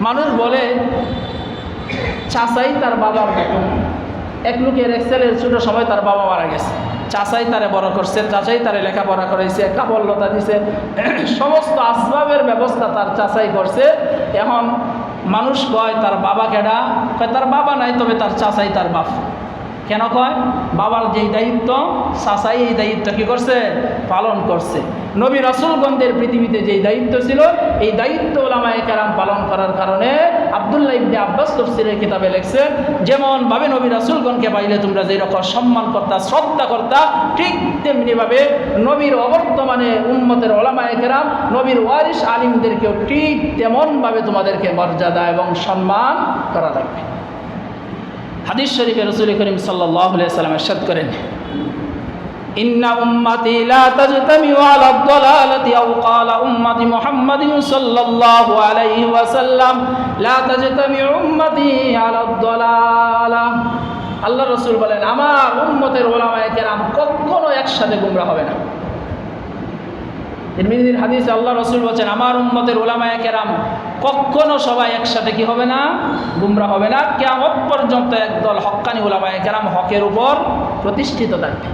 মানুষ বলে চাচাই তার বাবার মতো। এক লোকের এক ছেলের ছোট সময় তার বাবা মারা গেছে, চাচাই তারে বড় করছে, চাচাই তারে লেখাপড়া করাইছে, কাপড়লতা দিছে, সমস্ত আসবাবের ব্যবস্থা তার চাচাই করছে। এখন মানুষ কয় তার বাবা কেডা? কয় তার বাবা নাই, তবে তার চাচাই তার বাপ। কেন কয়? বাবার যেই দায়িত্ব চাচাই এই দায়িত্ব কি করছে? পালন করছে। নবী রাসূলগণদের পৃথিবীতে যেই দায়িত্ব ছিল, এই দায়িত্ব উলামায়ে কেরাম পালন করার কারণে আব্দুল্লাহ ইবনে আব্বাস তাফসীরের কিতাবে লিখছেন, যেমনভাবে নবী রাসূলগণকে পাইলে তোমরা যেই রকম সম্মান করতা, শ্রদ্ধা করতা, ঠিক তেমনিভাবে নবীর অবর্তমানে উম্মতের উলামায়ে কেরাম, নবীর ওয়ারিস আলিমদেরকেও ঠিক তেমনভাবে তোমাদেরকে মর্যাদা এবং সম্মান করা লাগবে। হাদিস শরীফে রাসূল করিম সাল্লাল্লাহু আলাইহি ওয়াসাল্লাম ইরশাদ করেন, ইন্না উম্মতি লা তাজতামিউ আলা আদ-দালালাতি আও ক্বালা উম্মতি মুহাম্মাদিন সাল্লাল্লাহু আলাইহি ওয়াসাল্লাম লা তাজতামিউ উম্মতি আলা আদ-দালালাহ। আল্লাহ রাসূল বলেন, আমার উম্মতের উলামায়ে কেরাম কখনো একসাথে গোমরাহ হবে না। তিরমিজির হাদিসে আল্লাহ রাসূল বলেন, আমার উম্মতের উলামায়ে কেরাম কখনো সবাই একসাথে কি হবে না? গোমরাহ হবে না। কিয়ামত পর্যন্ত একদল হক্কানি উলামায়ে কেরাম হকের উপর প্রতিষ্ঠিত থাকবে।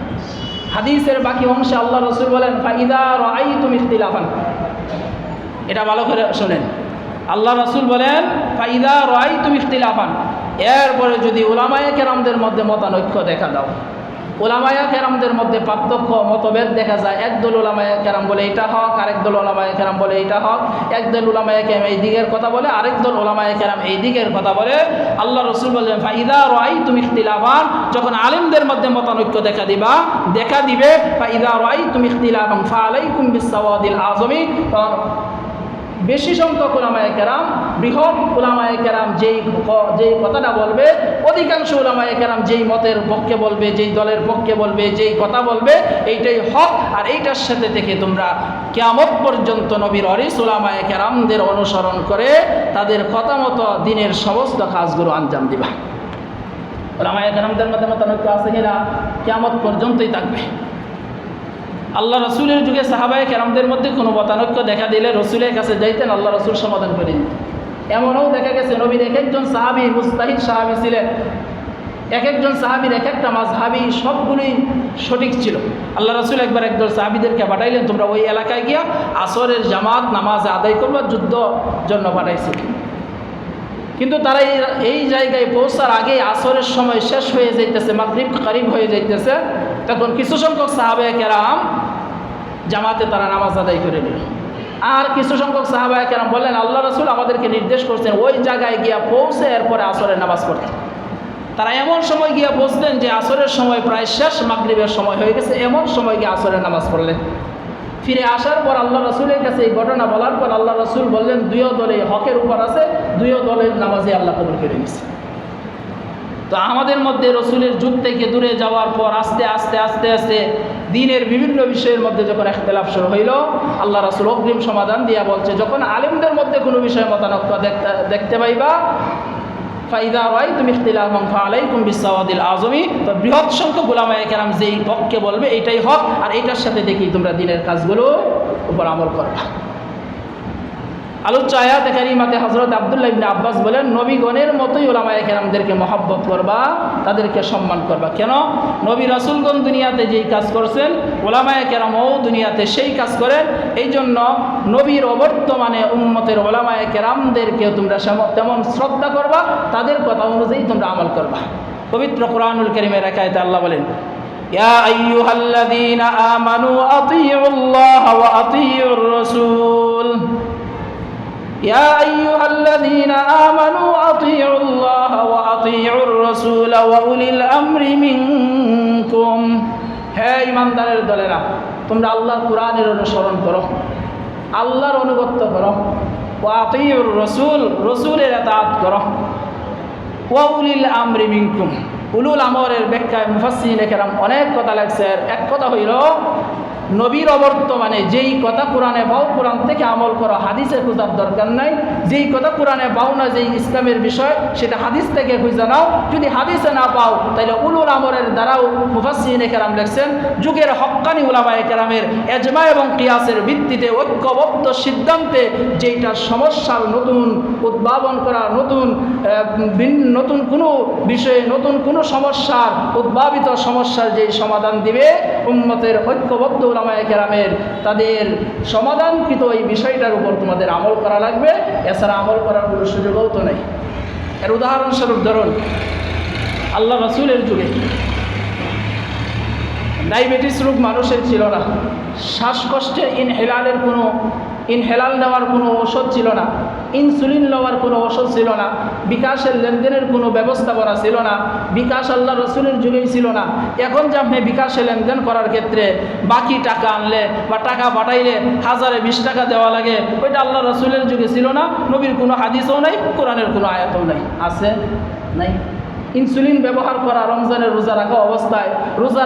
হাদিসের বাকি অংশে আল্লাহ রাসূল বলেন, ফাইদা রাআইতুম ইখতিলাফান, এটা ভালো করে শুনেন। আল্লাহ রাসূল বলেন, ফাইদা রাআইতুম ইখতিলাফান, এরপরে যদি উলামায়ে কেরামদের মধ্যে মতানৈক্য দেখা দাও, উলামায়ে কেরামদের মধ্যে পার্থক্য মতভেদ দেখা যায়, একদল উলামায়ে কেরাম বলে এটা হক, আরেকদল উলামায়ে কেরাম বলে এটা হক, একদল উলামায়ে কেরাম এই দিকের কথা বলে, আরেকদল উলামায়ে কেরাম এই দিকের কথা বলে। আল্লাহ রাসূল বলেন, ফাইদা রাআইতুম ইখতিলাফান, যখন আলেমদের মধ্যে মতানৈক্য দেখা দিবে, ফাইদা রাআইতুম ইখতিলাফান ফাআলাইকুম বিসসাওয়াদিল আযমি, বেশি সংখ্যক উলামায়ে কেরাম, বৃহৎ উলামায়ে কেরাম যেই কথাটা বলবে, অধিকাংশ উলামায়ে কেরাম যেই মতের পক্ষে বলবে, যেই দলের পক্ষে বলবে, যেই কথা বলবে, এইটাই হক। আর এইটার সাথে থেকে তোমরা কিয়ামত পর্যন্ত নবীর ওয়ারিস উলামায়ে কেরামদের অনুসরণ করে তাদের কথা মতো দিনের সমস্ত কাজগুলো আঞ্জাম দিবা। উলামায়ে কেরামদের মধ্যে মতানৈক্য আছে কিনা? কিয়ামত পর্যন্তই থাকবে। আল্লাহ রসুলের যুগে সাহাবায়ে কেরামদের মধ্যে কোনো মতানৈক্য দেখা দিলে রসুলের কাছে যাইতেন, আল্লাহ রসুল সমাধান করে দিতেন। এমনও দেখা গেছে নবীর এক একজন সাহাবী মুস্তাহিদ সাহাবী ছিলেন, এক একজন সাহাবীর এক একটা মাযহাবী সবগুলোই সঠিক ছিল। আল্লাহ রসুল একবার একদল সাহাবীদেরকে পাঠাইলেন, তোমরা ওই এলাকায় গিয়া আসরের জামাত নামাজ আদায় করবা, যুদ্ধ জন্য পাঠাইছিল। কিন্তু তারা এই জায়গায় পৌঁছার আগেই আসরের সময় শেষ হয়ে যাইতেছে, মাগরিব করিব হয়ে যাইতেছে, তখন কিছু সংখ্যক সাহাবায়ে কেরাম জামাতে তারা নামাজ আদায় করে নিল। আর কিছু সংখ্যক সাহাবায়ে কেরাম বললেন, আল্লাহ রাসূল আমাদেরকে নির্দেশ করছেন ওই জায়গায় গিয়া পৌঁছে এরপরে আসরের নামাজ পড়তে। তারা এমন সময় গিয়া পৌঁছলেন যে আসরের সময় প্রায় শেষ, মাগরিবের সময় হয়ে গেছে, এমন সময় গিয়ে আসরের নামাজ পড়লেন। ফিরে আসার পর আল্লাহ রাসূলের কাছে এই ঘটনা বলার পর আল্লাহ রাসূল বললেন, দুইও দলে হকের উপর আছে, দুইও দলের নামাজে আল্লাহ কবুল করে নিয়েছে। তো আমাদের মধ্যে রসুলের যুগ থেকে দূরে যাওয়ার পর আস্তে আস্তে আস্তে আস্তে দিনের বিভিন্ন বিষয়ের মধ্যে যখন ইখতিলাফ শুরু হইল, আল্লাহ রাসূল অগ্রিম সমাধান দিয়া বলছে, যখন আলেমদের মধ্যে কোনো বিষয়ে মতানৈক্য দেখতে পাইবা, ফাইদা রাআইতুম ইখতিলাফান ফাআলাইকুম বিসসাওয়াদিল আযমি, তো বৃহৎ সংখ্যক উলামায়ে কেরাম যেই পক্ষে বলবে এটাই হক, আর এইটার সাথে দেখি তোমরা দিনের কাজগুলো উপর আমল করবা। আলোচ্য আয়াতে কারিমাতে হযরত আব্দুল্লাহ ইবনে আব্বাস বলেন, নবীগণের মতোই উলামায়ে কেরামদেরকে মহব্বত করবা, তাদেরকে সম্মান করবা। কেন? নবী রাসূলগণ দুনিয়াতে যেই কাজ করছেন, উলামায়ে কেরামও দুনিয়াতে সেই কাজ করেন। এই জন্য নবীর অবর্তমানে উম্মতের উলামায়ে কেরামদেরকে তোমরা তেমন শ্রদ্ধা করবা, তাদের কথা অনুযায়ী তোমরা আমল করবা। পবিত্র কোরআনুল কারীমের এক আয়াতে আল্লাহ বলেন, ইয়া আইয়ুহাল্লাযীনা আমানু আতিউল্লাহ ওয়া আতিউর রাসূল, يا أيها الذين آمنوا أطيعوا الله وأطيعوا الرسول وأولي الأمر منكم। হে ইমানদারের দলেরা, তোমরা আল্লাহর কোরআনের অনুসরণ করো, আল্লাহর অনুগত্য করো, ওয়া আতিউর রাসূল, রাসূলের ইতাআত করো, ওয়া উলিল আমরি মিনকুম। উলুল আমরের ব্যাখ্যায় মুফাসসিরিনে কেরাম অনেক কথা লাগছে। এক কথা হইল নবীর অবর্তমানে যেই কথা কোরআনে পাও কোরআন থেকে আমল করো, হাদিসে খোঁজার দরকার নাই। যেই কথা কোরআনে পাও না, যেই ইসলামের বিষয়, সেটা হাদিস থেকে খুঁজে নাও। যদি হাদিসে না পাও তাহলে উলুল আমরের দ্বারাও মুফাসসিরিনে কেরাম লেখছেন, যুগের হক্কানি উলামায়ে কেরামের এজমা এবং কিয়াসের ভিত্তিতে ঐক্যবদ্ধ সিদ্ধান্তে যেইটা সমস্যার নতুন উদ্ভাবন করা, নতুন কোনো বিষয়ে নতুন কোনো সমস্যার উদ্ভাবিত সমস্যার যেই সমাধান দিবে উম্মতের ঐক্যবদ্ধ উলামায়ে কেরামের, তাদের সমাধানকৃত এই বিষয়টার উপর তোমাদের আমল করা লাগবে। এছাড়া আমল করার কোনো সুযোগও তো নেই। এর উদাহরণস্বরূপ ধরুন, আল্লাহ রাসূলের যুগে ডায়াবেটিস রোগ মানুষের ছিল না, শ্বাসকষ্টে ইনহেলাল নেওয়ার কোনো ওষুধ ছিল না, ইনসুলিন নেওয়ার কোনো ওষুধ ছিল না, বিকাশের লেনদেনের কোনো ব্যবস্থাপনা ছিল না, বিকাশ আল্লাহ রসুলের যুগেই ছিল না। এখন যে আপনি বিকাশে লেনদেন করার ক্ষেত্রে বাকি টাকা আনলে বা টাকা পাঠাইলে 1020 টাকা দেওয়া লাগে, ওইটা আল্লাহ রসুলের যুগে ছিল না। নবীর কোনো হাদিসও নাই, কোরআনের কোনো আয়াতও নাই। আছে? নাই। ইনসুলিন ব্যবহার করা রমজানের রোজা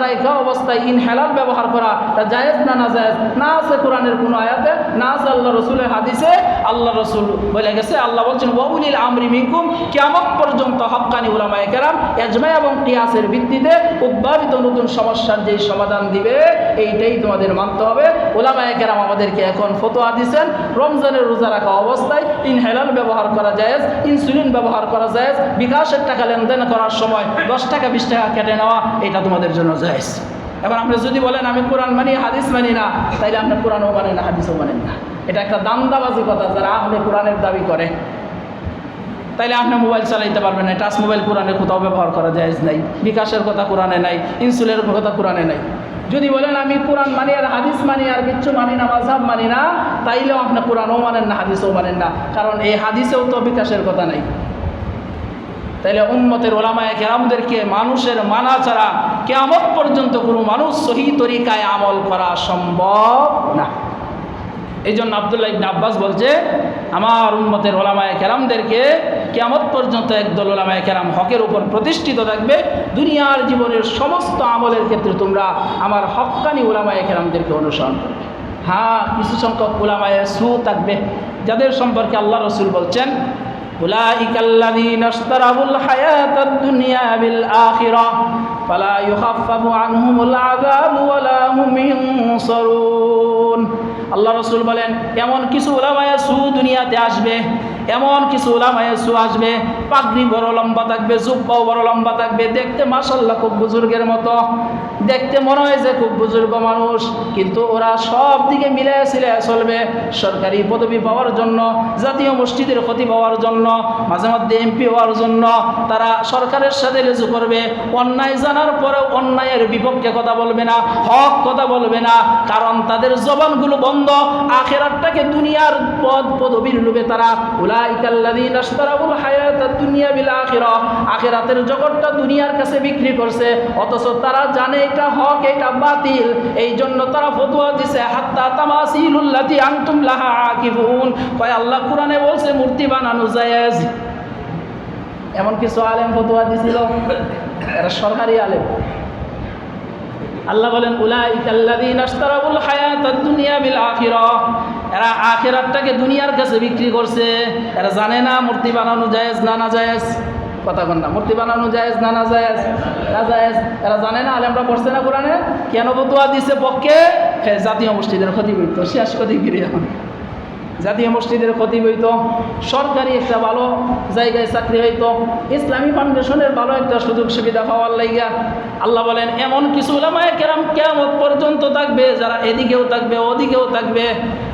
রাখা অবস্থায় ইনহেলার ব্যবহার করা তা জায়েজ না জায়েজ? না আছে কোরআনের কোনো আয়াতে, না আছে আল্লাহ রসুলের হাদিসে। আল্লাহ রসুল বলে গেছে, আল্লাহ বলছেন ওয়া উলিল আমরি মিনকুম, কিয়ামত পর্যন্ত হক্কানি উলামায়ে কেরাম ইজমা এবং কিয়াসের ভিত্তিতে উদ্ভাবিত নতুন সমস্যার যেই সমাধান দিবে এইটাই তোমাদের মানতে হবে। উলামায়ে কেরাম আমাদেরকে এখন ফতোয়া দিচ্ছেন, রমজানের রোজা রাখা অবস্থায় ইনহেলার ব্যবহার করা জায়েজ, ইনসুলিন ব্যবহার করা জায়েজ, বিকাশের টাকা লেনদেন করার সময় 10 টাকা 20 টাকা কেটে নেওয়া, এটা তোমাদের জন্য জায়েজ। এবার আপনি যদি বলেন আমি কোরআন মানি হাদিস মানি না, তাইলে আপনি কোরআনও মানেন না, হাদিসও মানেন না। এটা একটা দান্দাবাজি কথা। যারা আপনি কোরআনের দাবি করে, তাইলে আপনি মোবাইল চালাইতে পারবেন না। টাচ মোবাইল কোরআনে কোথাও ব্যবহার করা জায়েজ নাই, বিকাশের কথা কোরআনে নাই, ইনসুলিনের কথা কোরআনে নাই। যদি বলেন আমি কোরআন মানি আর হাদিস মানি আর কিচ্ছু মানি না, মাযহাব মানি না, তাইলেও আপনি কোরআনও মানেন না, হাদিসও মানেন না, কারণ এই হাদিসেও তো বিকাশের কথা নাই। তাইলে উম্মতের ওলামায়ে কেরামদেরকে মানুষের মানা ছাড়া কিয়ামত পর্যন্ত কোনো মানুষ সহি তরিকায় আমল করা সম্ভব না। এই জন্য আব্দুল্লাহ ইবনে আব্বাস বলছে, আমার উম্মতের ওলামায়ে কেরামদেরকে কিয়ামত পর্যন্ত একদল ওলামায়ে কেরাম হকের উপর প্রতিষ্ঠিত থাকবে। দুনিয়ার জীবনের সমস্ত আমলের ক্ষেত্রে তোমরা আমার হক্কানি ওলামায়ে কেরামদেরকে অনুসরণ করবে। হ্যাঁ, কিছু সংখ্যক ওলামায়ে সু থাকবে, যাদের সম্পর্কে আল্লাহ রসুল বলছেন উলাইকাল্লাযীনা ইশতারাবুল হায়াতাদ দুনিয়া বিল আখিরাহ ফালা ইউখাফফাফু আনহুমুল আযাবু ওয়ালা হুম ইউনসারুন। আল্লাহ রসুল বলেন, এমন কিছু উলামায়ে সু দুনিয়াতে আসবে, এমন কিছু উলামায়ে সু আসবে, পাগড়ি বড় লম্বা থাকবে, জুব্বাও বড় লম্বা থাকবে, দেখতে মাশাআল্লাহ খুব বুজুর্গের মতো, দেখতে মনে হয় যে খুব বুজুর্গ মানুষ, কিন্তু ওরা সব দিকে মিলিয়ে ছিলিয়ে চলবে। সরকারি পদবি পাওয়ার জন্য, জাতীয় মসজিদের খতিব হওয়ার জন্য, মাঝে মধ্যে এমপি হওয়ার জন্য তারা সরকারের সাথে লেজু করবে। অন্যায় জানার পরেও অন্যায়ের বিপক্ষে কথা বলবে না, হক কথা বলবে না, কারণ তাদের জবানগুলো বন্ধ। আখিরাতটাকে দুনিয়ার পদবির লোভে তারা উলাইকাল্লাযীনা ইশতারাবুল হায়াতাদ দুনিয়া বিল আখিরাহ, আখিরাতের জগৎটা দুনিয়ার কাছে বিক্রি করছে, অথচ তারা জানে এটা হক, এটা বাতিল। এই জন্য তারা ফতোয়া দিছে হাত্তা তামাসিলুল্লাতি আনতুম লাহা আকিফুন। কয় আল্লাহ কোরআনে বলছে মূর্তি বানানো জায়েজ। এমন কিছু আলেম ফতোয়া দিছিল, এরা সরকারি আলেম। আল্লাহ বলেন উলাইকাল্লাযীনা ইশতারাবুল হায়াতাদ দুনিয়া বিল আখিরাহ, এরা আখিরাতটাকে দুনিয়ার কাছে বিক্রি করছে। এরা জানে না মূর্তি বানানো জায়েজ না না জায়েজ? কথা বল না, মূর্তি বানানো জায়েজ না না জায়েজ? না জায়েজ। এরা জানে না, আলেমরা পড়ছে না কোরআনে? কেন ফতোয়া দিছে পক্ষে? জাতীয় মসজিদের খতিব হইতো, শেষ খতিবগিরি। এখন জাতীয় মসজিদের খতিব হইতো, সরকারি একটা ভালো জায়গায় চাকরি হইতো, ইসলামী ফাউন্ডেশনের ভালো একটা সুযোগ সুবিধা পাওয়ার লাইগা। আল্লাহ বলেন এমন কিছু উলামায়ে কেরাম কিয়ামত পর্যন্ত থাকবে, যারা এদিকেও থাকবে ওদিকেও থাকবে,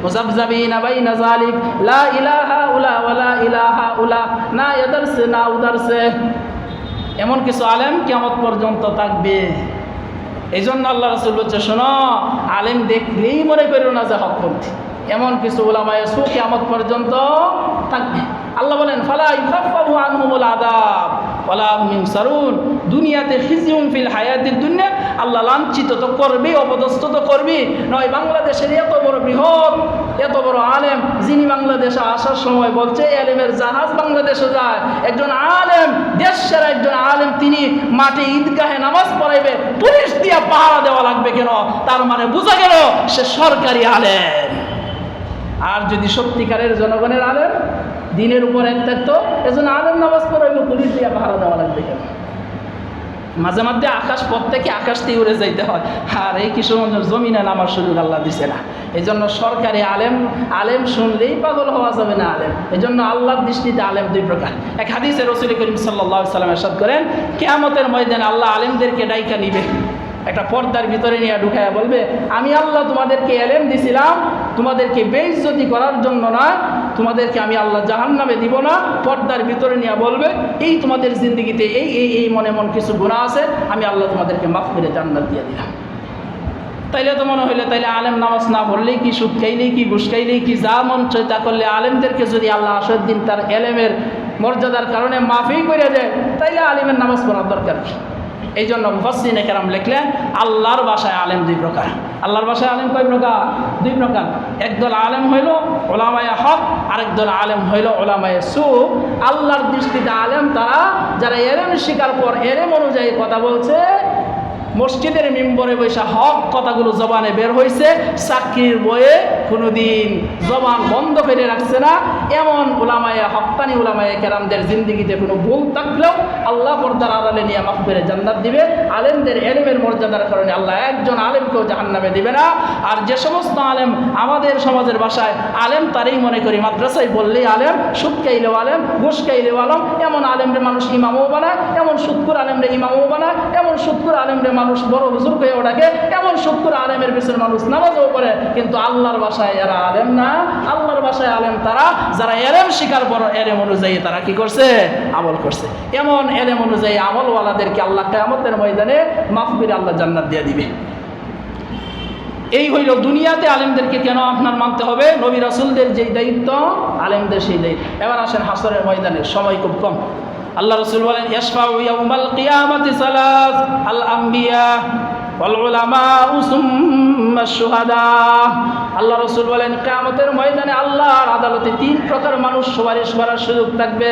মুযাবযাবিনা বাইনা যালিক, লা ইলাহা উলা ওয়ালা ইলাহা উলা, না এদারসে না উদারসে। এমন কিছু আলেম কিয়ামত পর্যন্ত থাকবে। এই জন্য আল্লাহ রাসূল বলছে, শোনো, আলেম দেখলেই মনে করো না যে হকপন্থী। এমন কিছু উলামায়ে সু কিয়ামত পর্যন্ত থাকবে। আল্লাহ বলেন ফালা ইউখাফফাফু আনহুমুল আযাব ওয়ালা হুম ইউনসারুন। দুনিয়াতে খিজিউম ফিল হায়াতিদ দুনিয়া, আল্লাহ লাঞ্ছিত তো করবি, অপদস্থ তো করবি। নয় বাংলাদেশের এত বড় বৃহৎ, এত বড় আলেম, যিনি বাংলাদেশে আসার সময় বলছে আলেমের জাহাজ বাংলাদেশে যায়, একজন আলেম, দেশ সেরা একজন আলেম, তিনি মাঠে ঈদগাহে নামাজ পড়াইবে, পুলিশ দিয়া পাহারা দেওয়া লাগবে কেন? তার মানে বোঝা গেল সে সরকারি আলেম। আর যদি সত্যিকারের জনগণের আলেম, দিনের উপর এক থাকতো, এজন্য আলেম নামাজ পড়াইবে, পুলিশ দিয়া পাহারা দেওয়া লাগবে কেন? মাঝে মাঝে আকাশ পথ থেকে আকাশতেই উড়ে যাইতে হয়, আর এই কিশোরগঞ্জের জমিনে নামার সুযোগ আল্লাহ দিছে না। এই জন্য সরকারি আলেম, আলেম শুনলেই পাগল হওয়া যাবে না আলেম। এই জন্য আল্লাহর দৃষ্টিতে আলেম দুই প্রকার। এক হাদিসে রাসূল করিম সাল্লাল্লাহু আলাইহি ওয়াসাল্লাম ইরশাদ করেন, কিয়ামতের ময়দানে আল্লাহ আলেমদেরকে ডাইকা নিবে, একটা পর্দার ভিতরে নিয়ে ঢুকাইয়া বলবে, আমি আল্লাহ তোমাদেরকে এলেম দিছিলাম, তোমাদেরকে বেইজ্জতি করার জন্য না, তোমাদেরকে আমি আল্লাহ জাহান্নামে দিব না। পর্দার ভিতরে নিয়ে বলবে, এই তোমাদের জিন্দগিতে এই এই এই মনে মন কিছু গুনাহ আছে, আমি আল্লাহ তোমাদেরকে মাফ করে জান্নাত দিয়ে দিলাম। তাইলে তো মনে হইলে তাইলে আলেম নামাজ না পড়লেই কি, সুদ খাইলেই কি, ঘুষ খাইলেই কি, যা মন চায় তা করলে, আলেমদেরকে যদি আল্লাহ আসর দিন তার এলেমের মর্যাদার কারণে মাফই করে দেয়, তাইলে আলেমের নামাজ পড়ার দরকার কি? এই জন্য মুফাসসিরিনে কেরাম লিখলেন, আল্লাহর ভাষায় আলেম দুই প্রকার। আল্লাহর ভাষায় আলেম কয় প্রকার? দুই প্রকার। একদল আলেম হইল উলামায়ে হক, আরেকদল আলেম হইল উলামায়ে সু। আল্লাহর দৃষ্টিতে আলেম তারা যারা এলেম শিকার পর এলেম অনুযায়ী কথা বলছে, মসজিদের মিম্বরে বৈশা হক কথাগুলো জবানে বের হয়েছে, চাকরির বইয়ে কোনোদিন জবান বন্ধ করে রাখছে না, এমন উলামায়ে হক্কানি উলামায়ে কেরামদের জিন্দিগিতে কোনো ভুল থাকলেও আল্লাহ পর্দার আড়ালে নিয়ে মাফ করে জান্নাত দিবে। আলেমদের এলেমের মর্যাদার কারণে আল্লাহ একজন আলেমকেও জাহান্নামে দিবে না। আর যে সমস্ত আলেম, আমাদের সমাজের ভাষায় আলেম তারই মনে করি মাদ্রাসায় বললেই আলেম, সুদ খাইলেও আলেম, ঘুষ খাইলেও আলেম, এমন আলেমরে মানুষ ইমামও বানায়, এমন সুদখোর আলেমরে ইমামও বানায়, এমন সুদখোর আলেমরে মানুষ বড় হুজুর হয়ে ওঠাকে, এমন সুদখোর আলেমের পিছনে মানুষ নামাজও পড়ে। কিন্তু আল্লাহর ভাষায় এরা আলেম না। আল্লাহর ভাষায় আলেম তারা যারা এলেম শিকার বড় এলেম অনুযায়ী তারা কি করছে? আমল করছে। এমন এলেম অনুযায়ী আমলওয়ালাদেরকে আল্লাহ কিয়ামতের ময়দানে মাফ করে আল্লাহ জান্নাত দিয়ে দিবে। এই হইল দুনিয়াতে আলেমদেরকে কেন আপনার মানতে হবে, নবী রাসূলদের যেই দায়িত্ব আলেমদের সেই দায়িত্ব। এবার আসেন হাসরের ময়দানে, সময় খুব কম। আল্লাহ রাসূল বলেন, ইয়াশফাউ ইয়াউমাল কিয়ামাতি সালাস, আল আম্বিয়া ওয়াল উলামা সুম্মা শুহাদা। আল্লাহ রাসূল বলেন, কিয়ামতের ময়দানে আল্লাহর আদালতে তিন প্রকার মানুষ সুপারিশ করার সুযোগ থাকবে।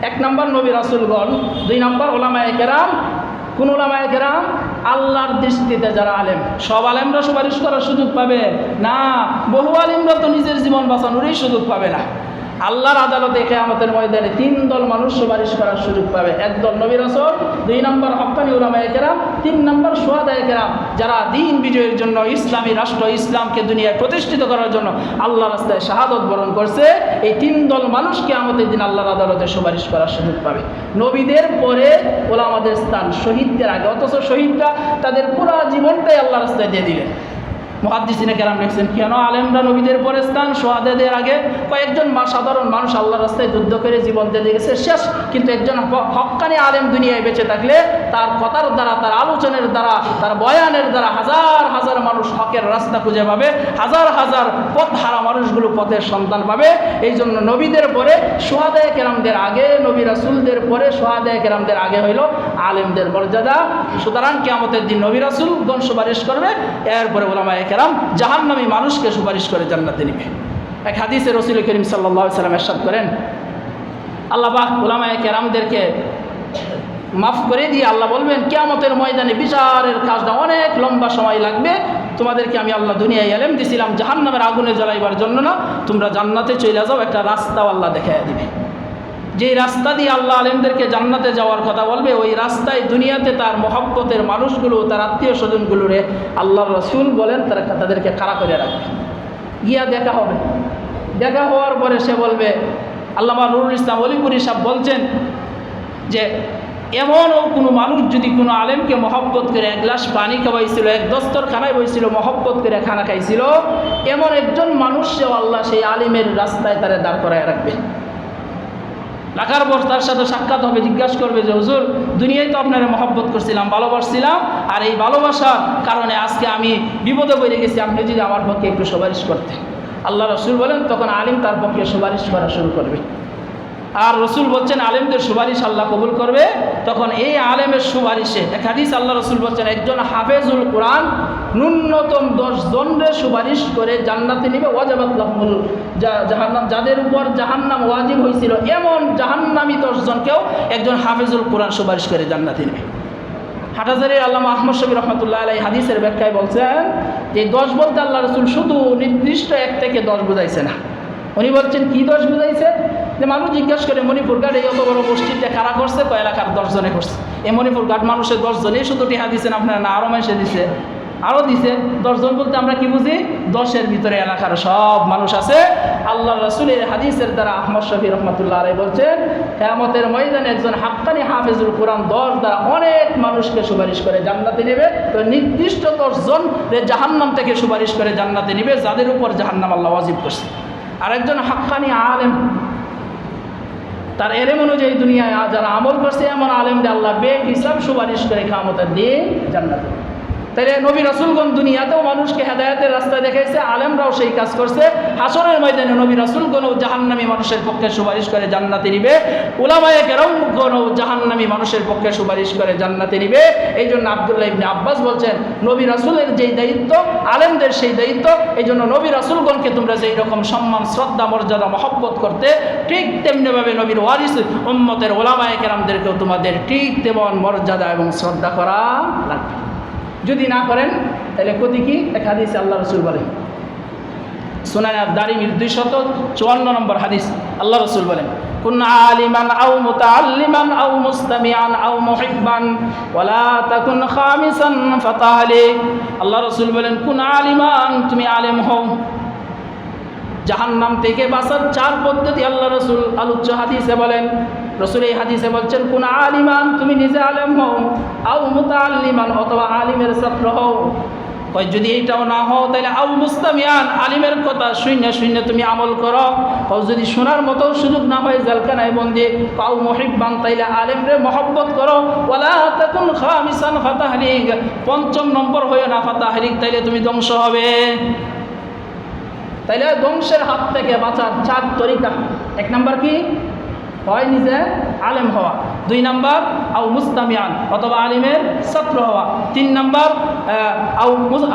এক নম্বর নবী রাসূলগণ, দুই নম্বর উলামায়ে কেরাম। কোন উলামায়ে কেরাম? আল্লাহর দৃষ্টিতে যারা আলেম। সব আলেমরা সুপারিশ করার সুযোগ পাবে না, বহু আলেমরা তো নিজের জীবন বাঁচানোরই সুযোগ পাবে না। আল্লাহর আদালতে কিয়ামতের ময়দানে তিন দল মানুষ সুপারিশ করার সুযোগ পাবে। এক দল নবী রাসূল, দুই নম্বর হক্কানি উলামায়ে কেরাম, তিন নম্বর শুহাদায়ে কেরাম, যারা দ্বীন বিজয়ের জন্য, ইসলামী রাষ্ট্র ইসলামকে দুনিয়ায় প্রতিষ্ঠিত করার জন্য আল্লাহর রাস্তায় শাহাদত বরণ করছে। এই তিন দল মানুষ কিয়ামতের দিন আল্লাহর আদালতে সুপারিশ করার সুযোগ পাবে। নবীদের পরে ওলামাদের স্থান শহীদদের আগে, অথচ শহীদরা তাদের পুরো জীবনটাই আল্লাহর রাস্তায় দিয়ে দিলেন। মুহাদ্দিসিনে কেরাম লিখছেন, কেন আলেমরা নবীদের পরে স্থান, শুহাদাদের আগে? কয়েকজন সাধারণ মানুষ আল্লাহর রাস্তায় যুদ্ধ করে জীবন দিয়ে গেছে, শেষ। কিন্তু একজন হক্কানি আলেম দুনিয়ায় বেঁচে থাকলে তার কথার দ্বারা, তার আলোচনার দ্বারা, তার বয়ানের দ্বারা হাজার হাজার মানুষ হকের রাস্তা খুঁজে পাবে, হাজার হাজার পথ হারা মানুষগুলো পথের সন্ধান পাবে। এই জন্য নবীদের পরে শুহাদায়ে কেরামদের আগে, নবী রাসূলদের পরে শুহাদায়ে কেরামদের আগে হইল আলেমদের মর্যাদা। সুতরাং কিয়ামতের দিন নবী রাসূলগণ সুপারিশ করবে, এরপরে উলামায়ে কেরাম জাহান্নামী মানুষকে সুপারিশ করে জান্নাতে নিবে। এক হাদিসে রাসূল করিম সাল্লাল্লাহু আলাইহি ওয়াসাল্লাম ইরশাদ করেন, আল্লাহ পাক উলামায়ে কেরামদেরকে মাফ করে দিয়ে আল্লাহ বলবেন, কিয়ামতের ময়দানে বিচারের কাজটা অনেক লম্বা সময় লাগবে। তোমাদেরকে আমি আল্লাহ দুনিয়ায় এলেম দিছিলাম জাহান্নামের আগুনে জ্বলাইবার জন্য না, তোমরা জান্নাতে চলে যাও। একটা রাস্তাও আল্লাহ দেখাইয়া দিবে, যেই রাস্তা দিয়ে আল্লাহ আলেমদেরকে জান্নাতে যাওয়ার কথা বলবে, ওই রাস্তায় দুনিয়াতে তার মহব্বতের মানুষগুলো, তার আত্মীয় স্বজনগুলোরে আল্লাহ রাসূল বলেন তাদেরকে খাড়া করে রাখবে। গিয়া দেখা হবে। দেখা হওয়ার পরে সে বলবে, আল্লামা নুরুল ইসলাম অলিপুরি সাহেব বলছেন যে এমনও কোনো মানুষ যদি কোনো আলেমকে মহব্বত করে এক গ্লাস পানি খাওয়াইছিল, এক দস্তরখানায় বসছিল, মহব্বত করে খানা খাইছিল, এমন একজন মানুষও আল্লাহ সেই আলিমের রাস্তায় তারা দাঁড় করায় রাখবে। রাখার পর তার সাথে সাক্ষাৎ হবে, জিজ্ঞাসা করবে যে হুজুর, দুনিয়ায় তো আপনারা মহব্বত করছিলাম, ভালোবাসছিলাম, আর এই ভালোবাসার কারণে আজকে আমি বিপদে পড়ে গেছি, আপনি যদি আমার পক্ষে একটু সুপারিশ করতেন। আল্লাহ রাসূল বলেন, তখন আলিম তার পক্ষে সুপারিশ করা শুরু করবে। আর রসুল বলছেন আলেমদের সুপারিশ আল্লাহ কবুল করবে, তখন এই আলেমের সুপারিশে এক হাদিস আল্লাহ রসুল বলছেন একজন হাফেজুল কোরআন ন্যূনতম 10 জনের সুপারিশ করে জান্নাতে নিবে, ওয়াজাবাত লাহুমুল জাহান্নাম, যাদের উপর জাহান্নাম ওয়াজিব হয়েছিল এমন জাহান্নামী 10 জনকেও একজন হাফেজুল কোরআন সুপারিশ করে জান্নাতে নেবে। হাটহাজারী আল্লামা আহমদ শফি রহমতুল্লাহ আলাই হাদিসের ব্যাখ্যায় বলছেন যে 10 বলতে আল্লাহ রসুল শুধু নির্দিষ্ট 1 থেকে 10 বুঝাইছে না, উনি বলছেন কি 10 বুঝাইছে, যে মানুষ জিজ্ঞাসা করে মণিপুর ঘাট এই অত বড় মসজিদটা কারা করছে, কয় এলাকার 10 জনে করছে। এই মণিপুর ঘাট মানুষের 10 জনেই শুধু টিহা দিচ্ছেন আপনারা না, আরও মানুষে দিছে, আরও দিছে। 10 জন বলতে আমরা কি বুঝি, 10-এর ভিতরে এলাকার সব মানুষ আছে। আল্লাহ রসুলের হাদিসের দ্বারা আহমদ শফি রহমতুল্লাহ আলাই বলছেন কিয়ামতের ময়দানে একজন হাক্কানি হাফেজুল কোরআন 10 দ্বারা অনেক মানুষকে সুপারিশ করে জান্নাতে নেবে। তো নির্দিষ্ট 10 জন জাহান্নাম থেকে সুপারিশ করে জান্নাতে নেবে, যাদের উপর জাহান্নাম আল্লাহ ওয়াজিব করছে। আরেকজন হাক্কানি আলেম, তার এলেম অনুযায়ী দুনিয়ায় যারা আমল করছে এমন আলেমদের আল্লাহ বেহিসাব সুপারিশ করে কিয়ামতের দিন জান্নাতে। তাইলে নবী রাসূলগণ দুনিয়াতেও মানুষকে হেদায়েতের রাস্তা দেখাইছে, আলেমরাও সেই কাজ করছে। হাসরের ময়দানে নবী রাসূলগণও জাহান্নামী মানুষের পক্ষে সুপারিশ করে জান্নাতে নিবে, উলামায়ে কেরামগণও জাহান্নামী মানুষের পক্ষে সুপারিশ করে জান্নাতে নিবে। এই জন্য আব্দুল্লাহ ইবনে আব্বাস বলছেন নবী রাসূলের যেই দায়িত্ব আলেমদের সেই দায়িত্ব, এই জন্য নবী রাসূলগণকে তোমরা যেই রকম সম্মান শ্রদ্ধা মর্যাদা মহব্বত করতে, ঠিক তেমনিভাবে নবীর ওয়ারিস উম্মতের উলামায়ে কেরামদেরকেও তোমাদের ঠিক তেমন মর্যাদা এবং শ্রদ্ধা করা লাগবে। যদি না করেন তাহলে ক্ষতি কি? এক হাদিসে আল্লাহ রসুল বলেন, সুনানে আদ-দারিমির 254 নম্বর হাদিস, আল্লাহ রসুল বলেন কুন আলিমান আও মুতাআল্লিমান আও মুস্তামিআন আও মুহিব্বান ওয়ালা তাকুন খামিসান ফাতাহলি। আল্লাহ রসুল বলেন কুন আলিমান, তুমি আলেম হও। জাহান্নাম থেকে বাঁচার 4 পদ্ধতি আল্লাহ রসুল আলোচ্য হাদিসে বলেন। রসুল এই হাদিসে বলছেন কুন আলিমান, তুমি নিজে আলেম হও, আও মুতাআল্লিমান, অথবা আলিমের ছাত্র হও। কয় যদি এইটাও না হও তাহলে আও মুস্তামিআন, আলিমের কথা শূন্য তুমি আমল করো। যদি শোনার মতো সুযোগ না হয় জেলখানায় বন্দি, আও মুহিব্বান, তাইলে আলেমরে মহব্বত করো। ওয়ালা তাকুন খামিসান ফাতাহলিক, 5ম নম্বর হয়ে না ফাতাহলিক, তাইলে তুমি ধ্বংস হবে। তাইলে ধ্বংসের হাত থেকে বাঁচার 4 তরিকা। 1 নাম্বার কি? হয় নিজে আলেম হওয়া। 2 নাম্বার আও মুস্তামিআন, অথবা আলিমের ছাত্র হওয়া। 3 নাম্বার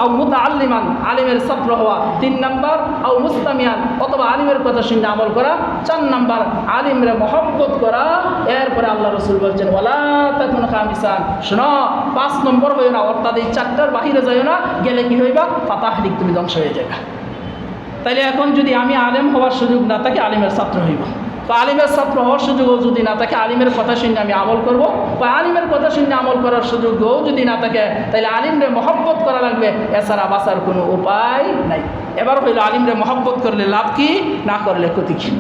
আও মুতাআল্লিমান, আলিমের ছাত্র হওয়া। 3 নাম্বার আও মুস্তামিআন, অথবা আলিমের কথা শুনে আমল করা। 4 নাম্বার আলিমরে মহব্বত করা। এরপরে আল্লাহ রসুল বলছেন ওয়ালা তাকুন খামিসান, শোনো 5 নম্বর হইও না, অর্থাৎ এই 4টার বাহিরে যাইও না, গেলে কি হইবা? ফাতাহলিক, তুমি ধ্বংস হয়ে যাবে। তাইলে এখন যদি আমি আলেম হওয়ার সুযোগ না থাকে, আলিমের ছাত্র হইব। তো আলিমের ছাত্র হওয়ার সুযোগও যদি না থাকে, আলিমের কথা শুনে আমি আমল করব, বা আলিমের কথা শুনে আমল করার সুযোগও যদি না থাকে, তাহলে আলিমরে মহব্বত করা লাগবে, এছাড়া বাঁচার কোনো উপায় নাই। এবার হইল আলিমরে মহব্বত করলে লাভ কি, না করলে ক্ষতি কি।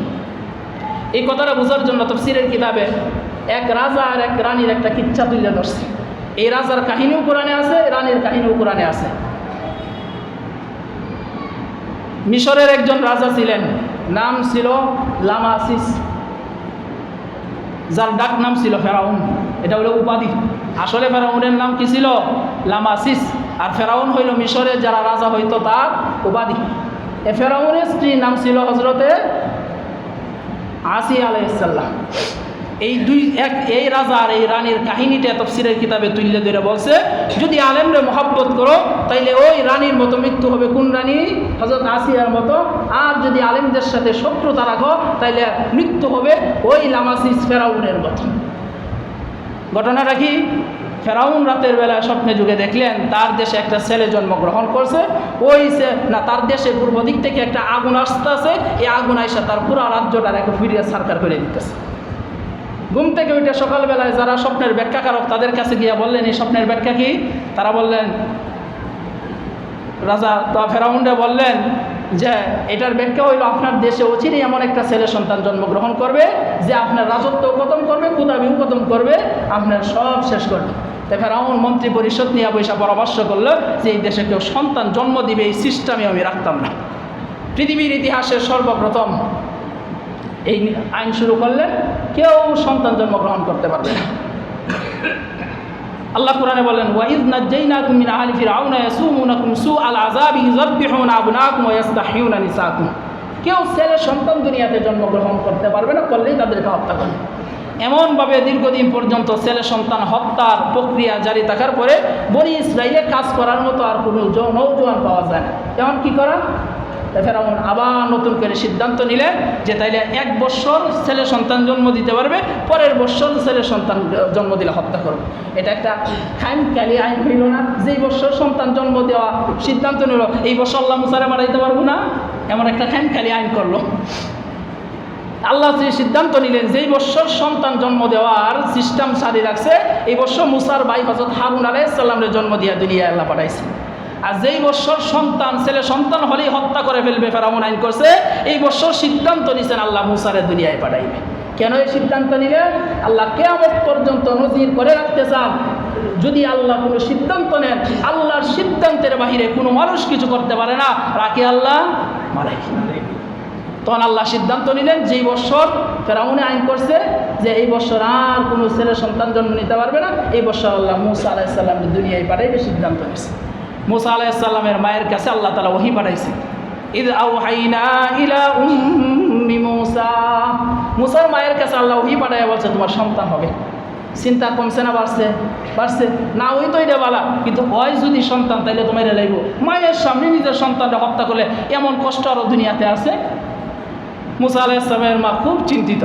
এই কথাটা বোঝার জন্য তাফসীরের কিতাবে এক রাজা আর এক রানীর একটা কিচ্ছা তুলে ধরছে। এই রাজার কাহিনীও কোরআনে আছে, রানীর কাহিনীও কোরআনে আছে। মিশরের একজন রাজা ছিলেন, নাম ছিল লামাসিস, যার ডাক নাম ছিল ফেরাউন। এটা হলো উপাধি। আসলে ফেরাউনের নাম কি ছিল? লামাসিস। আর ফেরাউন হইল মিশরে যারা রাজা হইতো তার উপাধি। এ ফেরাউনের স্ত্রীর নাম ছিল হজরতে আসিয়া আলাইহিস সালাম। এই রাজা আর এই রানীর কাহিনীটা তাফসীরের কিতাবে তুলে ধরে বলছে, যদি আলেমরে মহব্বত করো তাইলে ওই রানীর মতো মৃত্যু হবে। কোন রানী? হযরত আসিয়ার মতো। আর যদি আলেমদের সাথে শত্রুতা রাখো তাইলে মৃত্যু হবে ওই লামাসিস ফেরাউনের মতো। ঘটনাটা কি? ফেরাউন রাতের বেলা স্বপ্নে যুগে দেখলেন তার দেশে একটা ছেলে জন্মগ্রহণ করছে। তার দেশে পূর্ব দিক থেকে একটা আগুন আসতেছে। এই আগুন আইসা তার পুরো রাজ্যটার একটা ফিরিয়ে সারকার করে দিতেছে। ঘুম থেকে ওইটা সকালবেলায় যারা স্বপ্নের ব্যাখ্যাকারক তাদের কাছে গিয়ে বললেন এই স্বপ্নের ব্যাখ্যা কি? তারা বললেন, রাজা তো ফেরাউনরা বললেন যে এটার ব্যাখ্যা হইল আপনার দেশে অচিরেই এমন একটা ছেলে সন্তান জন্মগ্রহণ করবে যে আপনার রাজত্ব খতম করবে, ক্ষুধাবিও খতম করবে, আপনার সব শেষ করবে। তাই ফেরাউন মন্ত্রী পরিষদ নিয়ে পয়সা পরামর্শ করলো যে এই দেশে কেউ সন্তান জন্ম দিবে এই সিস্টেমে আমি রাখতাম না। পৃথিবীর ইতিহাসের সর্বপ্রথম এই আইন শুরু করলেন, কেউ সন্তান জন্মগ্রহণ করতে পারবে না। আল্লাহ কোরআনে বলেন ওয়াইয নাজ্জাইনাকুম মিন আলি ফিরআউনা ইয়াসুমুনাকুম সুআল আযাবি ইযাববিহুনা আবনাকুম ওয়া ইস্তাহইউনা নিসাকুম। কেউ ছেলে সন্তান দুনিয়াতে জন্মগ্রহণ করতে পারবে না, করলেই তাদেরকে হত্যা করবে। এমনভাবে দীর্ঘদিন পর্যন্ত ছেলে সন্তান হত্যার প্রক্রিয়া জারি থাকার পরে বনি ইসরাইলে কাজ করার মতো আর কোনো নৌজওয়ান পাওয়া যায় না। যেমন কী করা, ফেরাউন আবার নতুন করে সিদ্ধান্ত নিলেন যে তাইলে 1 বছর ছেলে সন্তান জন্ম দিতে পারবে, পরের বছর ছেলে সন্তান জন্ম দিলে হত্যা করবে। এটা একটা খামখেয়ালি আইন হইল না? যেই বছর সন্তান জন্ম দেওয়া সিদ্ধান্ত নিল, এই বছর আল্লাহ মুসারে মারাইতে পারবো না, এমন একটা খামখেয়ালি আইন করলো। আল্লাহ যে সিদ্ধান্ত নিলেন যেই বছর সন্তান জন্ম দেওয়ার সিস্টেম সারি রাখছে, এই বছর মুসার ভাই হযরত হারুন আলাইহিস সালামের জন্ম দিয়া দুনিয়ায় আল্লাহ পাঠাইছে। আর যেই বছর সন্তান ছেলে সন্তান হলেই হত্যা করে ফেলবে ফেরাউন আইন করছে, এই বছর সিদ্ধান্ত নিছেন আল্লাহ মুসারে দুনিয়ায় পাঠাইবে। কেন এই সিদ্ধান্ত নিলেন? আল্লাহ কিয়ামত পর্যন্ত নজির করে রাখতে চান, যদি আল্লাহ কোনো সিদ্ধান্ত নেন, আল্লাহর সিদ্ধান্তের বাহিরে কোনো মানুষ কিছু করতে পারে না, রাখে আল্লাহ মারাই। তখন আল্লাহ সিদ্ধান্ত নিলেন যেই বছর ফেরাউনে আইন করছে যে এই বছর আর কোনো ছেলে সন্তান জন্ম নিতে পারবে না, এই বছর আল্লাহ মুসা আলাইহিস সালামের দুনিয়ায় পাঠাইবে সিদ্ধান্ত নিয়েছে। মুসা আলাইহিস সালামের মায়ের কাছে আল্লাহ তাআলা ওহী পাঠাইছে, ইদ আওহাইনা ইলা উম্মি মুসা। মুসার মায়ের কাছে আল্লাহ ওহী পাঠাইয়া বলছে তোমার সন্তান হবে। চিন্তা কমছে না বাড়ছে? বাড়ছে না। ওই তো এটা বলা, কিন্তু হয় যদি সন্তান তাইলে তোমার লাগব। মায়ের সামনে নিজের সন্তানটা হত্যা করলে এমন কষ্ট আরও দুনিয়াতে আছে। মুসা আলাইহিস সালামের মা খুব চিন্তিত।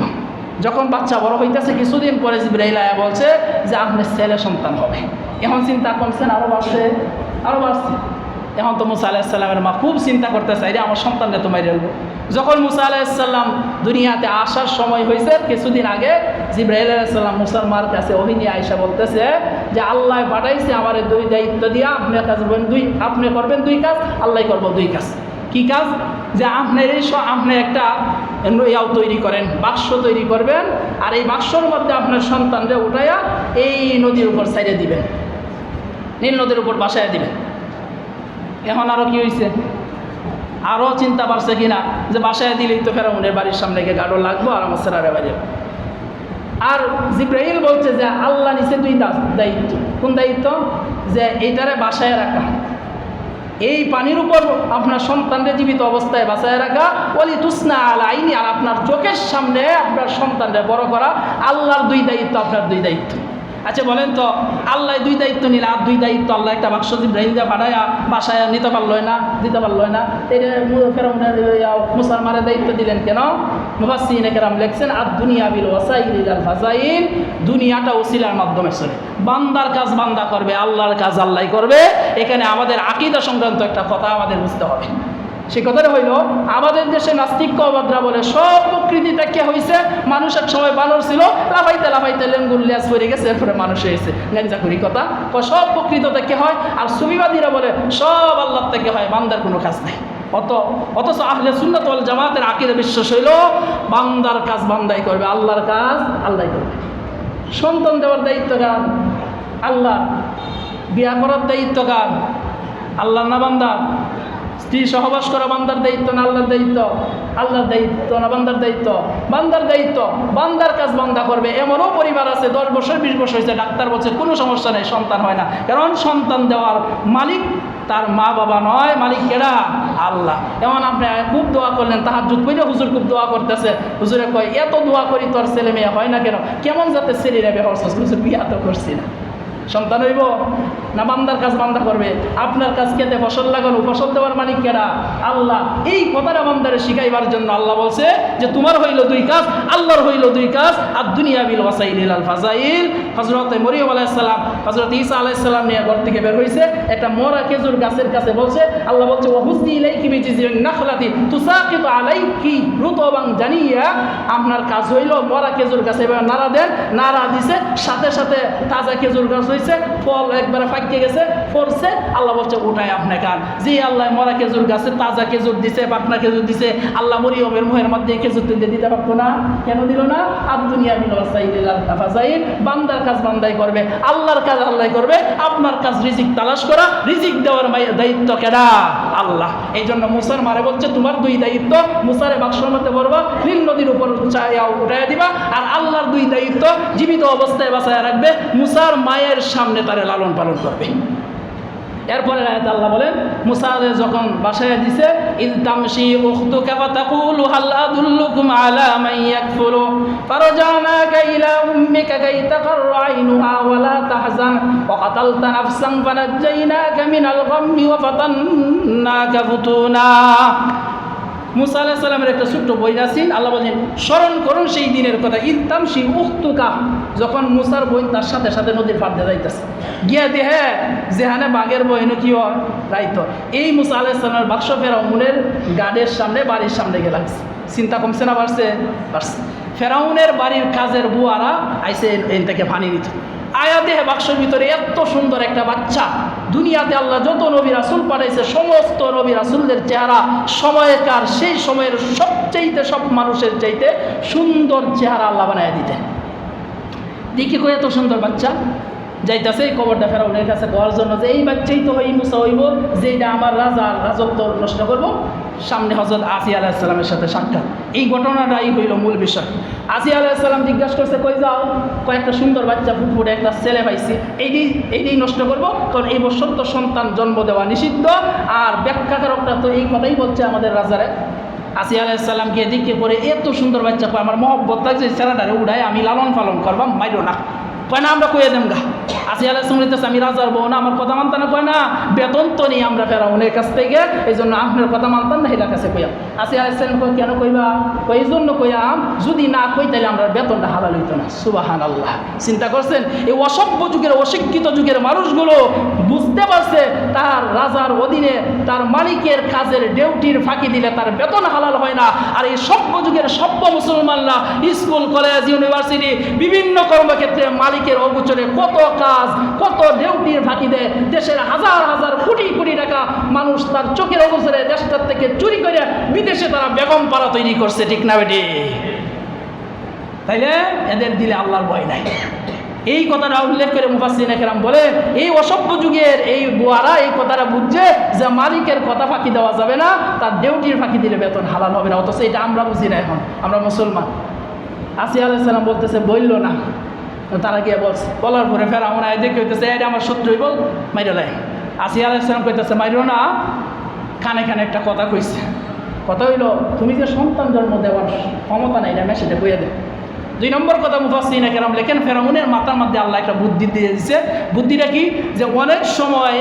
যখন বাচ্চা বড় হইতেছে, কিছুদিন পরে জিবরাইল আয়া বলছে যে আপনার ছেলে সন্তান হবে। এখন চিন্তা কমছে না আরও বাড়ছে? আরও বাড়ছে। এখন তো মুসা আলাইহিস সালামের মা খুব চিন্তা করতেছে, আরে আমার সন্তানকে তো মাইরে ফেলবো। যখন মুসা আলাইহিস সালাম দুনিয়াতে আসার সময় হয়েছে, কিছুদিন আগে জিবরাইল আলাইহিস সালাম মুসার মার কাছে ওহী নিয়ে আয়েশা বলতেছে যে আল্লাহ পাঠাইছে আমার 2 দায়িত্ব দিয়া, আপনি কাজ করবেন 2, আপনি করবেন 2 কাজ, আল্লাহ করবো 2 কাজ। কি কাজ? যে আপনি একটা ইয়াও তৈরি করেন, বাক্স তৈরি করবেন, আর এই বাক্সর মধ্যে আপনার সন্তানরা উঠাইয়া এই নদীর উপর সাইডে দিবেন, নীল নদীর উপর বাসায় দিবেন। এখন আরও কি হয়েছে? আরও চিন্তা বাড়ছে কিনা যে বাসায় দিলেই তো ফেরাউনের বাড়ির সামনে গিয়ে গাড়ো লাগবো আর আমার সেরারে বাড়ি। আর জিবরাইল বলছে যে আল্লাহ নিচে 2 দায়িত্ব। কোন দায়িত্ব? যে এইটারে বাসায় রাখা, এই পানির উপর আপনার সন্তানকে জীবিত অবস্থায় বাঁচায় রাখা, ওলি তুসনা আল আইনি, আর আপনার চোখের সামনে আপনার সন্তানকে বড় করা। আল্লাহর 2 দায়িত্ব, আপনার 2 দায়িত্ব। আচ্ছা বলেন তো, আল্লাহ 2 দায়িত্ব নিলে আর 2 দায়িত্ব আল্লাহ একটা বাক্স জিবরাইল দিয়ে পাঠায়া বাসায় নিতে পারলো না, দিতে পারলো না। এটা ফেরাউনের মুসলমানের দায়িত্ব দিলেন কেন? মুফাসসিরিনে কেরাম লেখছেন আর দুনিয়া বিল ওয়াসাইল আল ফাজাইল, দুনিয়াটা ওসিলার মাধ্যমে চলে। বান্দার কাজ বান্দা করবে, আল্লাহর কাজ আল্লাহ করবে। এখানে আমাদের আকীদা সংক্রান্ত একটা কথা আমাদের বুঝতে হবে। সে কথাটা হইল, আমাদের দেশে নাস্তিক্যবাদরা বলে সব প্রকৃতিটা কে হয়েছে, মানুষ এক সময় বানর ছিল, লাফাইতে লাফাইতে লেঙ্গুল লেজ পড়ে গেছে, এরপরে মানুষ হয়েছে। লেঞ্জাকুরি কথা, সব প্রকৃত থেকে হয়। আর সুফিবাদীরা বলে সব আল্লাহ থেকে হয়, বান্দার কোনো কাজ নেই। অথচ আহলে সুন্নাত ওয়াল জামাতের আকীদা বিশ্বাস হইল বান্দার কাজ বান্দাই করবে, আল্লাহর কাজ আল্লাহ করবে। সন্তান দেওয়ার দায়িত্ব কার? আল্লাহ। বিয়া করার দায়িত্ব কার? আল্লাহ না বান্দা? স্ত্রী সহবাস করা বান্দার দায়িত্ব না আল্লাহর দায়িত্ব? আল্লাহর দায়িত্ব না বান্দার দায়িত্ব? বান্দার দায়িত্ব। বান্দার কাজ বান্দা করবে। এমনও পরিবার আছে 10 বছর 20 বছর হয়েছে, ডাক্তার বলছে কোনো সমস্যা নেই, সন্তান হয় না। কারণ সন্তান দেওয়ার মালিক তার মা বাবা নয়, মালিক কেডা? আল্লাহ। এমন আপনি খুব দোয়া করলেন, তাহাজ্জুদ পড়ে হুজুর খুব দোয়া করতেছে, হুজুরে কয় এত দোয়া করি তোর ছেলে মেয়ে হয় না কেন? কেমন যাতে ছেলেরা ব্যবহার করছে, হুজুর বিয়া তো করছি না। সন্তান হইব না বান্দার কাজ বান্দা করবে? আপনার কাজ খেতে ফসল লাগানো, ফসল দেওয়ার মালিক কেডা? আল্লাহ। এই কথাটা বান্দারে শিখাইবার জন্য আল্লাহ বলছে যে তোমার হইল 2 কাজ, আল্লাহর হইল 2 কাজ। আর দুনিয়া বিল ওয়াসাইল আল ফাজাইল। হযরত মরিয়ম আলাইহিস সালাম হযরত ঈসা আলাইহিস সালাম নিয়ে ঘর থেকে বের হইছে, একটা মরা খেজুর গাছের কাছে বলছে, আল্লাহ বলছে ওয়াহুজ্জি ইলাইকি বিজিজিন নাখলাতি তুসাকিতু আলাইকি রুতবান জানিয়া। আপনার কাজ হইল মরা খেজুর গাছে এভাবে নাড়া দেন, নাড়া দিছে, সাথে সাথে তাজা খেজুর গাছ হইছে, ফল একবারে ফাঁকিয়ে গেছে, পড়ছে। আল্লাহ বলছে উঠায় আপনি খান। যে আল্লাহ মরা খেজুর গাছে তাজা খেজুর দিছে, পাকনা খেজুর দিছে, আল্লাহ মরিয়মের মুহের মধ্যে খেজুর তুলে দিতে পারতো না? কেন দিল না? আর দুনিয়া বিল ওয়াসাইল আল ফাজাইল। বান্দার কাজ বান্দাই করবে, আল্লাহর কাজ আল্লাহ করবে। আপনার কাজ রিজিক তালাশ করা, রিজিক দেওয়ার দায়িত্ব কেডা? আল্লাহ। এই জন্য মুসার মারে বলছে তোমার 2 দায়িত্ব, মুসারে বাক্সর মধ্যে ভরবা, নীল নদীর উপর উঠাইয়া দিবা, আর আল্লাহর 2 দায়িত্ব জীবিত অবস্থায় বাঁচায় রাখবে, মুসার মায়ের সামনে তারে লালন পালন করবে। এরপরে আয়াতে আল্লাহ বলেন মুসা যখন বাসায় দিছে ইল তামশি উখতুকা ফাতাকুলু হাল আদুল্লুকুম আলা মান ইয়াকফুরু ফারাজানাকা ইলা উম্মিকা কাই তাকাররা আইনুহা ওয়া লা তাহজান ওয়া কাতালতা নাফসান ফানাজ্জাইনাকা মিনাল গাম্মি ওয়া ফাতান্নাকা ফুতুনা। মুসা আলাইহিস সালামের একটা ছোট্ট বই আছে, আল্লাহ বলেন স্মরণ করুন সেই দিনের কথা। ইলতামশি উখতুকা, যখন মুসার বোন তার সাথে সাথে নদীর পাড় দিয়ে যাইতেছে, গিয়া দেহে যেখানে বাঘের বইন কি হয় রাইতো, এই মুসা আলাইহিস সালামের বাক্স ফেরাউনের গাড়ির সামনে বাড়ির সামনে গিয়ে লাগছে। চিন্তা কমছে না বাড়ছে? বাড়ছে। ফেরাউনের বাড়ির কাজের বুয়ারা আইসে এন থেকে পানি নিত। আয়া দেহে বাক্সের ভিতরে এত সুন্দর একটা বাচ্চা। দুনিয়াতে আল্লাহ যত নবী রাসূল পাঠাইছে সমস্ত নবী রাসূলদের চেহারা সময়কার সেই সময়ের সবচাইতে সব মানুষের চাইতে সুন্দর চেহারা আল্লাহ বানায় দিতেন। দেখি কই এত সুন্দর বাচ্চা যাইতেছে এই কবরটা ফেরাউনের কাছে দেওয়ার জন্য, যে এই বাচ্চাই তো এই মুসা হইব যেটা আমার রাজার রাজত্ব নষ্ট করবো। সামনে হযরত আসিয়া আলাইহিস সালামের সাথে সাক্ষাৎ। এই ঘটনাটাই হইল মূল বিষয়। আসিয়া আলাইহিস সালাম জিজ্ঞাসা করছে কই যাও, কয়েকটা সুন্দর বাচ্চা ফুটফুটে একটা ছেলে পাইছি, এইটাই নষ্ট করবো, কারণ এই বছর তো সন্তান জন্ম দেওয়া নিষিদ্ধ। আর ব্যাখ্যাকারকটা তো এই কথাই বলছে আমাদের রাজারে। আসিয়া আলাইহিস সালামকে এদিকে করে এত সুন্দর বাচ্চা পায়, আমার মহব্বত লাগছে ছেলেটারে উড়ায় আমি লালন পালন করবাম, মাইরো না। কয় না আমরা কয়ে দেম গা। আসিয়া আলাইহিস সালাম বলতেছে আমি রাজার বউ না, আমার কথা মানতাম না। কয় না বেতন তো নেই আমরা ফেরাউনের কাছ থেকে, এই জন্য আপনার কথা মানতাম না, এটার কাছে কইয়াম। আসিয়া আলাইহিস সালাম কয় কেন কইবা? কই এই জন্য কইয়াম যদি না কই তাহলে আমরা বেতনটা হালাল হইতো না। সুবহানাল্লাহ। চিন্তা করছেন এই অসভ্য যুগের অশিক্ষিত যুগের মানুষগুলো বুঝতে পারছে তার রাজার অধীনে তার মালিকের কাজের ডিউটির ফাঁকি দিলে তার বেতন হালাল হয় না। আর এই সভ্য যুগের সভ্য মুসলমানরা স্কুল কলেজ ইউনিভার্সিটি বিভিন্ন কর্মক্ষেত্রে মালিকের অগোচরে কত কাজ কত ডিউটির ফাঁকি দেয়। দেশের হাজার হাজার কোটি কোটি টাকা মানুষ তার চোখের অগোচরে দেশটার থেকে চুরি করে বিদেশে তারা বেগম পাড়া তৈরি করছে, ঠিক না বেটি? তাইলে এদের দিলে আল্লাহর ভয় নাই। এই কথাটা উল্লেখ করে মুফাসসিরিনে কেরাম বলে এই অসভ্য যুগের এই বুয়ারা এই কথাটা বুঝছে যে মালিকের কথা ফাঁকি দেওয়া যাবে না, তার ডিউটির ফাঁকি দিলে বেতন হালাল হবে না। অথচ এটা আমরা বুঝি না, এখন আমরা মুসলমান। আসিয়া আলাইহিস সালাম বলতেছে বললো না, তারা গিয়ে বলছে, বলার পরে ফেরাউন আয় দেখে হইতেছে এটা আমার শত্রুই বল মাইরে লাই। আসিয়া আলাইহিস সালাম কইতেছে মাইরো না, কানে কানে একটা কথা কইছে। কথা হইল তুমি যে সন্তান জন্ম দেওয়ার ক্ষমতা নাই, এটা মেসেজে বইয়ে দেয়। 2 নম্বর কথা মুফাসসিরিনে কেরাম লেখেন ফেরাউনের মাথার মধ্যে আল্লাহ একটা বুদ্ধি দিয়ে দিয়েছে। বুদ্ধিটা কি? যে অনেক সময়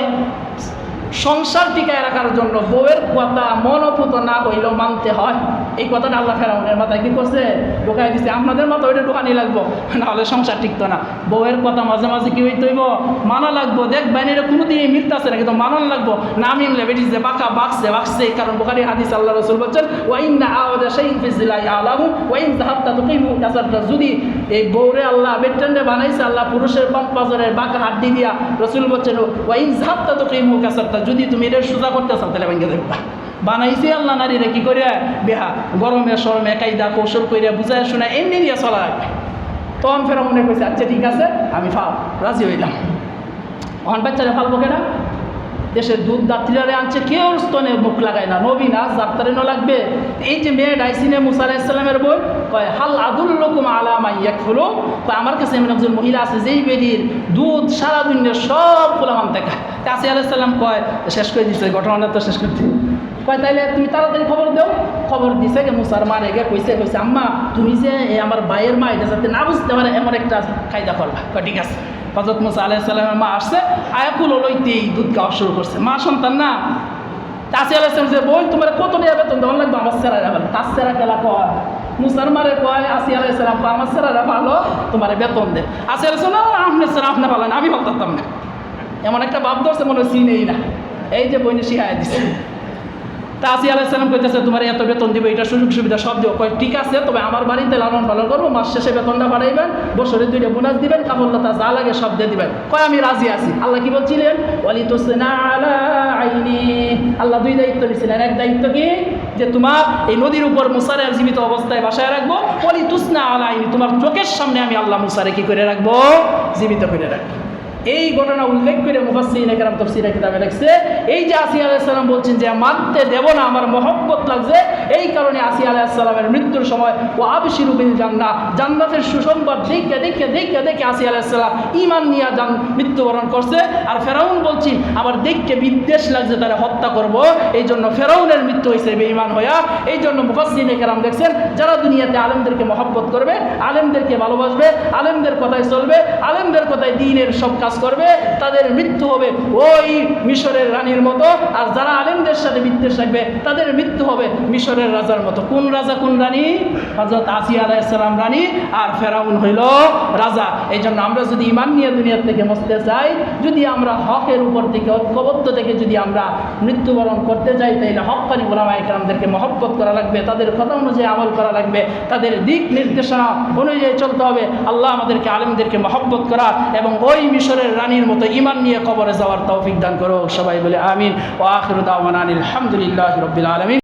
সংসার টিকায় রাখার জন্য বউয়ের কথা মনোপুত না হইলেও মানতে হয়। এই কথাটা আল্লাহ ফেরাউনের মাথায় কি করছে? ঢোকাই দিচ্ছে। আপনাদের মাথা ওইটা ঢোকানি লাগবো, নাহলে সংসার টিকতো না। বউয়ের কথা মাঝে মাঝে কি হইতে হইব? মানা লাগবো। দেখবেন এটা কোনোদিনই মিলতেছে না, কিন্তু মানন লাগবো। না মিললে বেটি যে বাঁকা বাঁকছে। কারণ বুখারী হাদিস আল্লাহ রাসূল বলছেন ওয়াইন্না আওয়াদা শাইইন ফি জিলাই আলাহু ওয়াইন যাহাবতা তুকিমু কাসারতা। যদি এই বউরে আল্লাহ বেটেন্ডে বানাইছে আল্লাহ পুরুষের পাঁচ পাঁজরের বাঁকা হাড্ডি দিয়া, রাসূল বলছেন ওয়াইন যাহাবতা তুকিমু কাসারতা, যদি তুমি এটা সোজা করতে চাও তাহলে ভেঙে দেখবা। বানাইছে আল্লাহ নারীরে কি করে বেহা গরমে সরমে কায়দা কৌশল করে বুঝায় শোনা এমনি নিয়ে চলা রাখবে। তখন ফেরাউনে কইছে আচ্ছা ঠিক আছে আমি রাজি হইলাম। অন বাচ্চারা ফালবো কেনা? দেশের দুধ দাত্রীরা আনছে, কেউ স্তনে মুখ লাগায় না, নবী না যাত্রারিনও লাগবে। এই যে মেয়ে ডাইসিনে মুসা আলাইহিস সালামের বই কয় হাল আদুল্লুকুম আলা মান ইয়াকফুলু, কয় আমার কাছে এমন একজন মহিলা আছে যেই বেডির দুধ সারা দুনিয়ার সব গোলাম দেখা। আসিয়া আলাইহিস সালাম কয় শেষ করে দিচ্ছে ঘটনাটা তো শেষ করতে। কয় তাইলে তুমি তাড়াতাড়ি খবর দাও। খবর দিছে গে মুসার মা রেগে কইছে আম্মা তুমি যে আমার ভাইয়ের মা এটা যাতে না বুঝতে পারে এমন একটা কায়দা করবা। কয় ঠিক আছে। হযরত মুসা আলাইহিস সালামের মা আসছে, আয়াকুল লইতেই দুধ খাওয়া শুরু করছে। মা সন্তান না, আসিয়া আলাইহিস সালাম যে বল তোমার কত টাকা বেতন দেওয়া লাগবে? আমার সেরা রাখবেন। তার সেরা খেলা কয় মুসার মারে কয় আসিয়া আলাইহিস সালাম আমার সেরারা ভালো, তোমার বেতন দেন। আসিয়া আলাইহিস সালাম আপনার সেরা আপনি ভালো না, আমি ভাবতাম না। এমন একটা ভাব ধরছে মনে হয় চিনেই না। এই যে বইনে শিখাই দিচ্ছে। তা আসিয়া আলাইহিস সালাম কইতেছে তোমার এত বেতন দিবে, এটা সুযোগ সুবিধা সব দিও। কয় ঠিক আছে, তবে আমার বাড়িতে লালন পালন করবো, মাস শেষে বেতনটা বাড়াইবেন, বছরে 2টা বোনাস দিবেন, কাপড়লতা যা লাগে সব দিয়ে দিবেন। কয় আমি রাজি আছি। আল্লাহ কি বলছিলেন? ওয়ালিতুসনা আলা আইনি। আল্লাহ 2 দায়িত্ব দিয়েছিলেন। এক দায়িত্ব কি? যে তোমার এই নদীর উপর মুসারে জীবিত অবস্থায় বাসায় রাখবো। ওয়ালিতুসনা আলা আইনি, তোমার চোখের সামনে আমি আল্লাহ মুসারে কি করে রাখবো? জীবিত করে রাখবো। এই ঘটনা উল্লেখ করে মুফাসসিরিনে কেরাম তাফসীরের কিতাবে লিখছে, এই যে আসিয়া আলাইহিস সালাম বলছেন যে মারতে দেব না, আমার মহব্বত লাগছে, এই কারণে আসিয়া আলাইহিস সালামের মৃত্যুর সময় ও আবশিরু বিল জান্নাহ, জান্নাতের সুসংবাদ দেখে আসিয়া আলাইহিস সালাম ঈমান নিয়ে মৃত্যুবরণ করছে। আর ফেরাউন বলছি আমার দেখে বিদ্বেষ লাগছে, তারা হত্যা করব, এই জন্য ফেরাউনের মৃত্যু হয়েছে বেঈমান হইয়া। এই জন্য মুফাসসিরিনে কেরাম দেখছেন যারা দুনিয়াতে আলেমদেরকে মহব্বত করবে, আলেমদেরকে ভালোবাসবে, আলেমদের কথায় চলবে, আলেমদের কথায় দ্বীনের সব কাজ করবে, তাদের মৃত্যু হবে ওই মিশরের রানীর মতো। আর যারা আলেমদের সাথে বিদ্বেষ রাখবে তাদের মৃত্যু হবে মিশরের রাজার মতো। কোন রাজা কোন রানী? হযরত আসিয়া আলাইহিস সালাম রানী আর ফেরাউন হইল রাজা। এই জন্য আমরা যদি ঈমান নিয়ে দুনিয়ার থেকে মরতে চাই, যদি আমরা হকের উপর থেকে ঐক্যবদ্ধ থেকে যদি আমরা মৃত্যুবরণ করতে চাই, তাহলে হক্কানি উলামায়ে কেরামদেরকে মহব্বত করা লাগবে, তাদের কথা অনুযায়ী আমল করা লাগবে, তাদের দিক নির্দেশনা অনুযায়ী চলতে হবে। আল্লাহ আমাদেরকে আলেমদেরকে মহব্বত করা এবং ওই মিশরের রানীর মতো ঈমান নিয়ে কবরে যাওয়ার তৌফিক দান করো। সবাই বলে আমিন। ওয়া আখিরু দাওয়ানা আলহামদুলিল্লাহি রাব্বিল আলামিন।